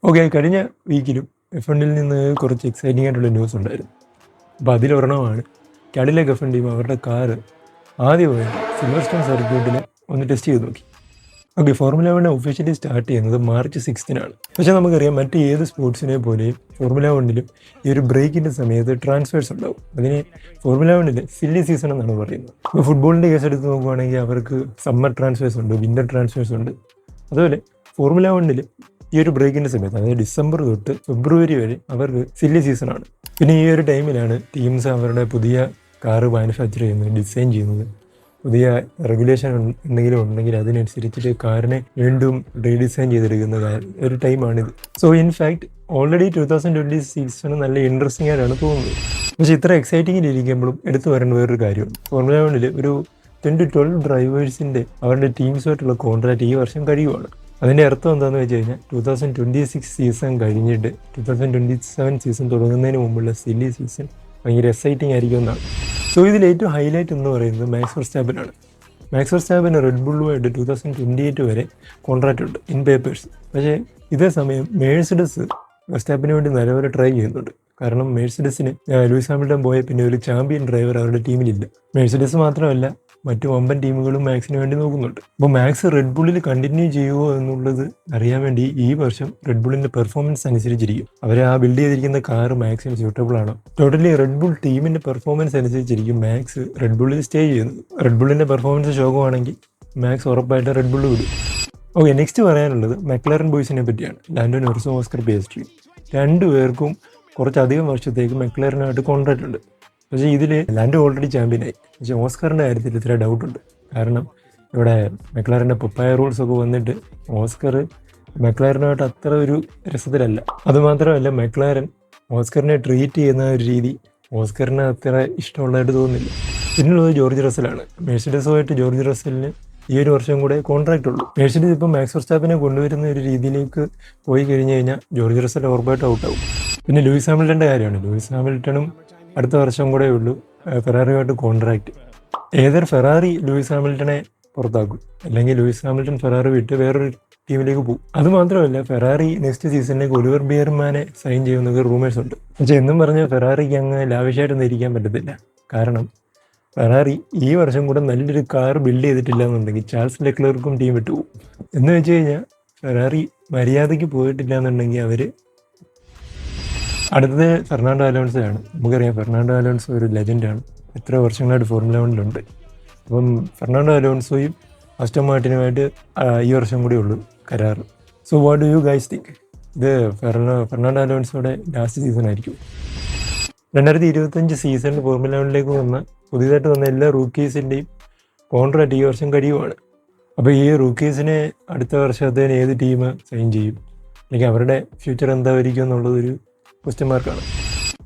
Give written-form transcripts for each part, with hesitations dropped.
Okay, കഴിഞ്ഞ വീക്കിലും F1 നിന്ന് കുറച്ച് എക്സൈറ്റിംഗ് ആയിട്ടുള്ള ന്യൂസ് ഉണ്ടായിരുന്നു. അപ്പോൾ അതിലൊരെണ്ണമാണ് കാഡിലാക് F1 ടീം അവരുടെ കാറ് ആദ്യമായി സിൽവർസ്റ്റോൺ സർക്യൂട്ടിൽ ഒന്ന് ടെസ്റ്റ് ചെയ്ത് നോക്കി. ഓക്കെ, ഫോർമുല 1 ഒഫീഷ്യലി സ്റ്റാർട്ട് ചെയ്യുന്നത് March 6 പക്ഷേ നമുക്കറിയാം മറ്റ് ഏത് സ്പോർട്സിനെ പോലെയും ഫോർമുല 1 ഈ ഒരു ബ്രേക്കിൻ്റെ സമയത്ത് ട്രാൻസ്ഫേഴ്സ് ഉണ്ടാവും. അതിന് ഫോർമുല 1 സില്ലി സീസൺ എന്നാണ് പറയുന്നത്. ഇപ്പോൾ ഫുട്ബോളിൻ്റെ കേസ് എടുത്ത് നോക്കുകയാണെങ്കിൽ അവർക്ക് സമ്മർ ട്രാൻസ്ഫേഴ്സ് ഉണ്ട്, വിൻ്റർ ട്രാൻസ്ഫേഴ്സ് ഉണ്ട്. അതുപോലെ ഫോർമുല 1 ഈ ഒരു ബ്രേക്കിൻ്റെ സമയത്ത്, അതായത് ഡിസംബർ തൊട്ട് ഫെബ്രുവരി വരെ അവർക്ക് സില്ലി സീസണാണ്. പിന്നെ ഈ ഒരു ടൈമിലാണ് ടീംസ് അവരുടെ പുതിയ കാറ് മാനുഫാക്ചർ ചെയ്യുന്നത്, ഡിസൈൻ ചെയ്യുന്നത്. പുതിയ റെഗുലേഷൻ എന്തെങ്കിലും ഉണ്ടെങ്കിൽ അതിനനുസരിച്ചിട്ട് കാറിനെ വീണ്ടും റീഡിസൈൻ ചെയ്തെടുക്കുന്ന ഒരു ടൈമാണിത്. സോ ഇൻഫാക്ട് ഓൾറെഡി 2020 സീസൺ നല്ല ഇൻട്രസ്റ്റിംഗ് ആയിട്ടാണ് തോന്നുന്നത്. പക്ഷേ ഇത്ര എക്സൈറ്റിങ്ങിലിരിക്കുമ്പോഴും എടുത്തു വരേണ്ട വേറൊരു കാര്യമുണ്ട്. ഫോർമുല 1 ഒരു 10-12 ഡ്രൈവേഴ്സിൻ്റെ അവരുടെ ടീംസുമായിട്ടുള്ള കോൺട്രാക്റ്റ് ഈ വർഷം കഴിയുവാണ്. അതിൻ്റെ അർത്ഥം എന്താണെന്ന് വെച്ച് കഴിഞ്ഞാൽ 2026 സീസൺ കഴിഞ്ഞിട്ട് 2027 സീസൺ തുടങ്ങുന്നതിന് മുമ്പുള്ള സില്ലി സീസൺ ഭയങ്കര എക്സൈറ്റിംഗ് ആയിരിക്കും എന്നാണ്. സോ ഇതിൽ ഏറ്റവും ഹൈലൈറ്റ് എന്ന് പറയുന്നത് മാക്സ് വെർസ്റ്റാപ്പനാണ്. മാക്സ് വെർസ്റ്റാപ്പന് റെഡ് ബുള്ളുമായിട്ട് 2028 വരെ കോൺട്രാക്റ്റ് ഉണ്ട് ഇൻ പേപ്പേഴ്സ്. പക്ഷേ ഇതേ സമയം മേഴ്സിഡസ് വെർസ്റ്റാപ്പിന് വേണ്ടി നല്ലപോലെ ട്രൈ ചെയ്യുന്നുണ്ട്. കാരണം മേഴ്സിഡസിന് ലൂയിസ് ഹാമിൽട്ടൺ പോയ പിന്നെ ഒരു ചാമ്പ്യൻ ഡ്രൈവർ അവരുടെ ടീമിലില്ല. മേഴ്സിഡസ് മാത്രമല്ല, മറ്റു വമ്പൻ ടീമുകളും മാക്സിന് വേണ്ടി നോക്കുന്നുണ്ട്. അപ്പോൾ മാക്സ് റെഡ് ബുള്ളിൽ കണ്ടിന്യൂ ചെയ്യുമോ എന്നുള്ളത് അറിയാൻ വേണ്ടി ഈ വർഷം റെഡ് ബുള്ളിൻ്റെ പെർഫോമൻസ് അനുസരിച്ചിരിക്കും അവർ ആ ബിൽഡ് ചെയ്തിരിക്കുന്ന കാറ് മാക്സിന് സ്യൂട്ടബിൾ ആണോ. ടോട്ടലി റെഡ് ബുൾ ടീമിൻ്റെ പെർഫോമൻസ് അനുസരിച്ചിരിക്കും മാക്സ് റെഡ് ബുള്ളിൽ സ്റ്റേ ചെയ്യുന്നത്. റെഡ് ബുള്ളിൻ്റെ പെർഫോമൻസ് ശോകമാണെങ്കിൽ മാക്സ് ഉറപ്പായിട്ട് റെഡ് ബുള്ള് വിടും. ഓക്കെ, നെക്സ്റ്റ് പറയാനുള്ളത് മെക്ലറൻ ബോയ്സിനെ പറ്റിയാണ്. ലാൻഡോ നോറിസും ഓസ്കർ പിയസ്ട്രിയും രണ്ടുപേർക്കും കുറച്ചധികം വർഷത്തേക്ക് മെക്ലറിനായിട്ട് കോൺട്രാക്റ്റ് ഉണ്ട്. പക്ഷേ ഇതിൽ ലാൻഡോ ഓൾറെഡി ചാമ്പ്യനായി. പക്ഷേ ഓസ്കറിൻ്റെ കാര്യത്തിൽ ഇത്ര ഡൗട്ടുണ്ട്. കാരണം ഇവിടെ മെക്ലാറിൻ്റെ പപ്പായ റൂൾസ് ഒക്കെ വന്നിട്ട് ഓസ്കർ മെക്ലാറിനായിട്ട് അത്ര ഒരു രസത്തിലല്ല. അതുമാത്രമല്ല, മെക്ലാരൻ ഓസ്കറിനെ ട്രീറ്റ് ചെയ്യുന്ന ഒരു രീതി ഓസ്കറിന് അത്ര ഇഷ്ടമുള്ളതായിട്ട് തോന്നുന്നില്ല. പിന്നുള്ളത് ജോർജ് റസലാണ്. മെഴ്സിഡസുമായിട്ട് ജോർജ് റസലിന് ഈ ഒരു വർഷം കൂടെ കോൺട്രാക്റ്റ് ഉള്ളൂ. മെഴ്സിഡസ് ഇപ്പം മാക്സ് വെർസ്റ്റാപ്പിനെ കൊണ്ടുവരുന്ന ഒരു രീതിയിലേക്ക് പോയി കഴിഞ്ഞ് കഴിഞ്ഞാൽ ജോർജ് റസൽ ഉറപ്പായിട്ട് ഔട്ടാവും. പിന്നെ ലൂയിസ് ഹാമിൽട്ടൻ്റെ കാര്യമാണ്. ലൂയിസ് ഹാമിൽട്ടണും അടുത്ത വർഷം കൂടെ ഉള്ളൂ ഫെറാറിയുമായിട്ട് കോൺട്രാക്റ്റ്. ഏതൊരു ഫെറാറി ലൂയിസ് ഹാമിൽട്ടനെ പുറത്താക്കും, അല്ലെങ്കിൽ ലൂയിസ് ഹാമിൽട്ടൺ ഫെറാറി വിട്ട് വേറൊരു ടീമിലേക്ക് പോകും. അതുമാത്രമല്ല, ഫെറാറി നെക്സ്റ്റ് സീസണിലേക്ക് ഒലിവർ ബിയർമാനെ സൈൻ ചെയ്യുന്നത് റൂമേഴ്സ് ഉണ്ട്. പക്ഷേ എന്നും പറഞ്ഞ് ഫെറാറിക്ക് അങ്ങ് ലാവിഷായിട്ടൊന്നും ഇരിക്കാൻ പറ്റത്തില്ല. കാരണം ഫെറാറി ഈ വർഷം കൂടെ നല്ലൊരു കാർ ബിൽഡ് ചെയ്തിട്ടില്ല എന്നുണ്ടെങ്കിൽ ചാൾസ് ലെക്ലർക്കും ടീം വിട്ടു പോകും. എന്ന് വെച്ച് കഴിഞ്ഞാൽ ഫെറാറി മര്യാദയ്ക്ക് പോയിട്ടില്ല എന്നുണ്ടെങ്കിൽ അവർ അടുത്തത് ഫെർണാണ്ടോ അലോൺസോയാണ്. നമുക്കറിയാം ഫെർണാണ്ടോ അലോൺസോ ഒരു ലെജൻഡാണ്, എത്ര വർഷങ്ങളായിട്ട് ഫോർമുല 1 അപ്പം ഫെർണാണ്ടോ അലോൺസോയും ആസ്റ്റൺ മാർട്ടിനുമായിട്ട് ഈ വർഷം കൂടി ഉള്ളൂ കരാർ. So what do you guys think? ഇത് ഫെർണാണ്ടോ അലോൺസോയുടെ ലാസ്റ്റ് സീസൺ ആയിരിക്കും. 2025 സീസണിൽ ഫോർമുല 1 വന്ന പുതിയതായിട്ട് വന്ന എല്ലാ റൂക്കീസിൻ്റെയും കോൺട്രാക്റ്റ് ഈ വർഷം കഴിയുവാണ്. അപ്പോൾ ഈ റൂക്കീസിനെ അടുത്ത വർഷത്തേന് ഏത് ടീം സൈൻ ചെയ്യും, അല്ലെങ്കിൽ അവരുടെ ഫ്യൂച്ചർ എന്തായിരിക്കും എന്നുള്ളതൊരു ക്വസ്റ്റ്യൻ മാർക്കാണ്.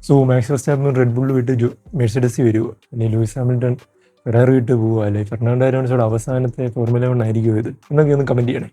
So Max Verstappen Red Bull വിട്ട് മെഴ്സിഡസ് വരുമോ, അല്ലെങ്കിൽ ലൂയിസ് ഹാമിൽട്ടൺ ഫെറാറി വിട്ട് പോവുക, അല്ലെങ്കിൽ ഫെർണാണ്ടോ അലോൺസോയുടെ അവസാനത്തെ ഫോർമുല 1 ആയിരിക്കും ഇത് എന്നൊക്കെ ഒന്ന് കമൻറ്റ് ചെയ്യണേ.